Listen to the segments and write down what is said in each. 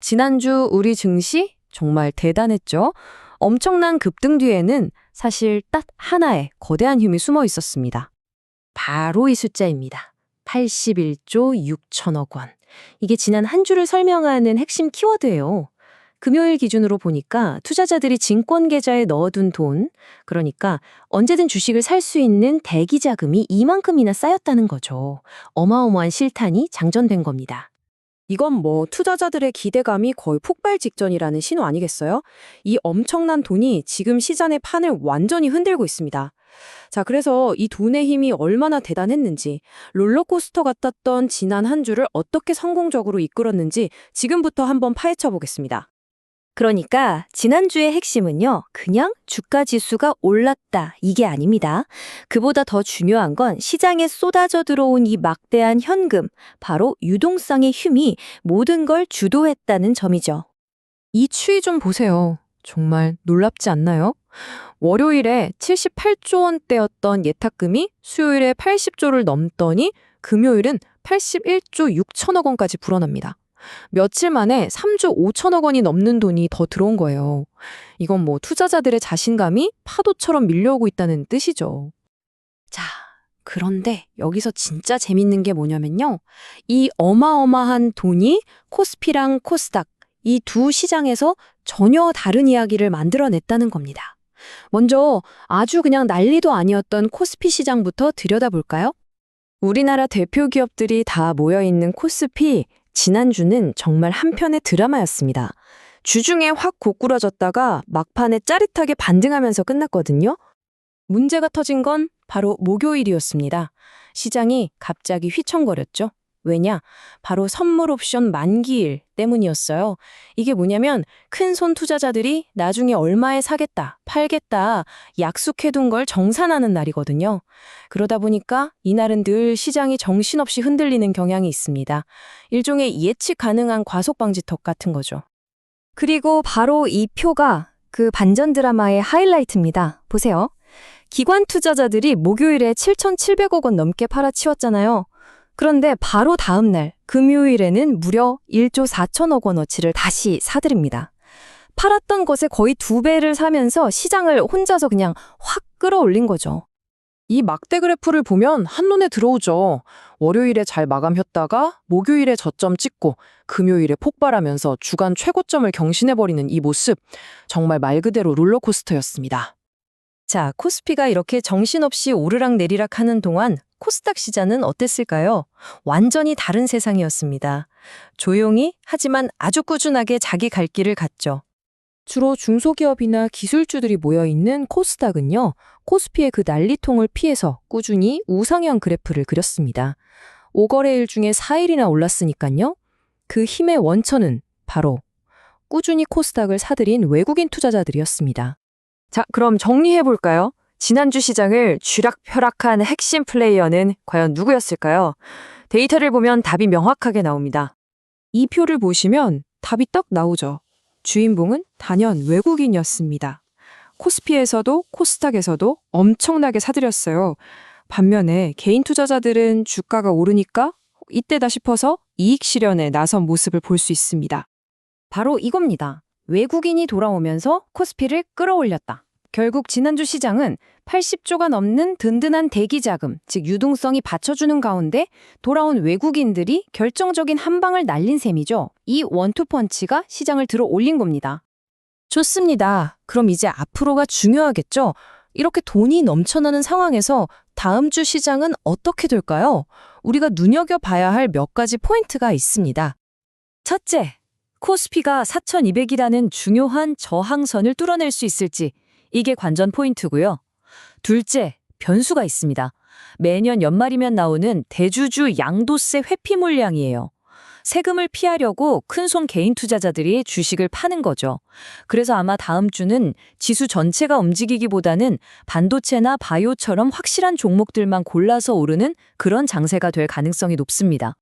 지난주 우리 증시 정말 대단했죠? 엄청난 급등 뒤에는 사실 딱 하나의 거대한 힘이 숨어 있었습니다. 바로 이 숫자입니다. 81조 6천억 원. 이게 지난 한 주를 설명하는 핵심 키워드예요. 금요일 기준으로 보니까 투자자들이 증권 계좌에 넣어둔 돈, 그러니까 언제든 주식을 살 수 있는 대기 자금이 이만큼이나 쌓였다는 거죠. 어마어마한 실탄이 장전된 겁니다. 이건 뭐 투자자들의 기대감이 거의 폭발 직전이라는 신호 아니겠어요? 이 엄청난 돈이 지금 시장의 판을 완전히 흔들고 있습니다. 자, 그래서 이 돈의 힘이 얼마나 대단했는지, 롤러코스터 같았던 지난 한 주를 어떻게 성공적으로 이끌었는지 지금부터 한번 파헤쳐 보겠습니다. 그러니까 지난주의 핵심은요, 그냥 주가 지수가 올랐다 이게 아닙니다. 그보다 더 중요한 건 시장에 쏟아져 들어온 이 막대한 현금, 바로 유동성의 힘이 모든 걸 주도했다는 점이죠. 이 추이 좀 보세요. 정말 놀랍지 않나요? 월요일에 78조 원대였던 예탁금이 수요일에 80조를 넘더니 금요일은 81조 6천억 원까지 불어납니다. 며칠 만에 3조 5천억 원이 넘는 돈이 더 들어온 거예요. 이건 뭐 투자자들의 자신감이 파도처럼 밀려오고 있다는 뜻이죠. 자, 그런데 여기서 진짜 재밌는 게 뭐냐면요. 이 어마어마한 돈이 코스피랑 코스닥, 이 두 시장에서 전혀 다른 이야기를 만들어냈다는 겁니다. 먼저 아주 그냥 난리도 아니었던 코스피 시장부터 들여다볼까요? 우리나라 대표 기업들이 다 모여있는 코스피, 지난주는 정말 한편의 드라마였습니다. 주중에 확 고꾸라졌다가 막판에 짜릿하게 반등하면서 끝났거든요. 문제가 터진 건 바로 목요일이었습니다. 시장이 갑자기 휘청거렸죠. 왜냐? 바로 선물 옵션 만기일 때문이었어요. 이게 뭐냐면 큰 손 투자자들이 나중에 얼마에 사겠다, 팔겠다 약속해둔 걸 정산하는 날이거든요. 그러다 보니까 이날은 늘 시장이 정신없이 흔들리는 경향이 있습니다. 일종의 예측 가능한 과속방지턱 같은 거죠. 그리고 바로 이 표가 그 반전 드라마의 하이라이트입니다. 보세요. 기관 투자자들이 목요일에 7,700억 원 넘게 팔아치웠잖아요. 그런데 바로 다음 날 금요일에는 무려 1조 4천억 원어치를 다시 사들입니다. 팔았던 것에 거의 2배를 사면서 시장을 혼자서 그냥 확 끌어올린 거죠. 이 막대 그래프를 보면 한눈에 들어오죠. 월요일에 잘 마감했다가 목요일에 저점 찍고 금요일에 폭발하면서 주간 최고점을 경신해버리는 이 모습, 정말 말 그대로 롤러코스터였습니다. 자, 코스피가 이렇게 정신없이 오르락내리락 하는 동안 코스닥 시장은 어땠을까요? 완전히 다른 세상이었습니다. 조용히 하지만 아주 꾸준하게 자기 갈 길을 갔죠. 주로 중소기업이나 기술주들이 모여있는 코스닥은요, 코스피의 그 난리통을 피해서 꾸준히 우상향 그래프를 그렸습니다. 5거래일 중에 4일이나 올랐으니까요. 그 힘의 원천은 바로 꾸준히 코스닥을 사들인 외국인 투자자들이었습니다. 자, 그럼 정리해볼까요? 지난주 시장을 쥐락펴락한 핵심 플레이어는 과연 누구였을까요? 데이터를 보면 답이 명확하게 나옵니다. 이 표를 보시면 답이 딱 나오죠. 주인공은 단연 외국인이었습니다. 코스피에서도 코스닥에서도 엄청나게 사들였어요. 반면에 개인 투자자들은 주가가 오르니까 이때다 싶어서 이익 실현에 나선 모습을 볼 수 있습니다. 바로 이겁니다. 외국인이 돌아오면서 코스피를 끌어올렸다. 결국 지난주 시장은 80조가 넘는 든든한 대기 자금, 즉 유동성이 받쳐주는 가운데 돌아온 외국인들이 결정적인 한 방을 날린 셈이죠. 이 원투펀치가 시장을 들어 올린 겁니다. 좋습니다. 그럼 이제 앞으로가 중요하겠죠? 이렇게 돈이 넘쳐나는 상황에서 다음 주 시장은 어떻게 될까요? 우리가 눈여겨봐야 할 몇 가지 포인트가 있습니다. 첫째, 코스피가 4,200이라는 중요한 저항선을 뚫어낼 수 있을지, 이게 관전 포인트고요. 둘째, 변수가 있습니다. 매년 연말이면 나오는 대주주 양도세 회피 물량이에요. 세금을 피하려고 큰손 개인 투자자들이 주식을 파는 거죠. 그래서 아마 다음 주는 지수 전체가 움직이기보다는 반도체나 바이오처럼 확실한 종목들만 골라서 오르는 그런 장세가 될 가능성이 높습니다.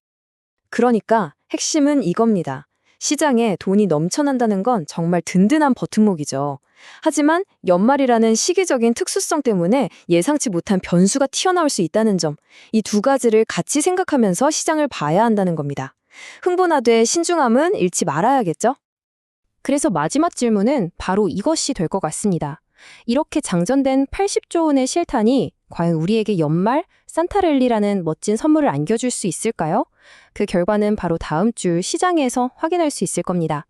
그러니까 핵심은 이겁니다. 시장에 돈이 넘쳐난다는 건 정말 든든한 버팀목이죠. 하지만 연말이라는 시기적인 특수성 때문에 예상치 못한 변수가 튀어나올 수 있다는 점, 이 두 가지를 같이 생각하면서 시장을 봐야 한다는 겁니다. 흥분하되 신중함은 잃지 말아야겠죠? 그래서 마지막 질문은 바로 이것이 될 것 같습니다. 이렇게 장전된 80조 원의 실탄이 과연 우리에게 연말 산타랠리라는 멋진 선물을 안겨줄 수 있을까요? 그 결과는 바로 다음 주 시장에서 확인할 수 있을 겁니다.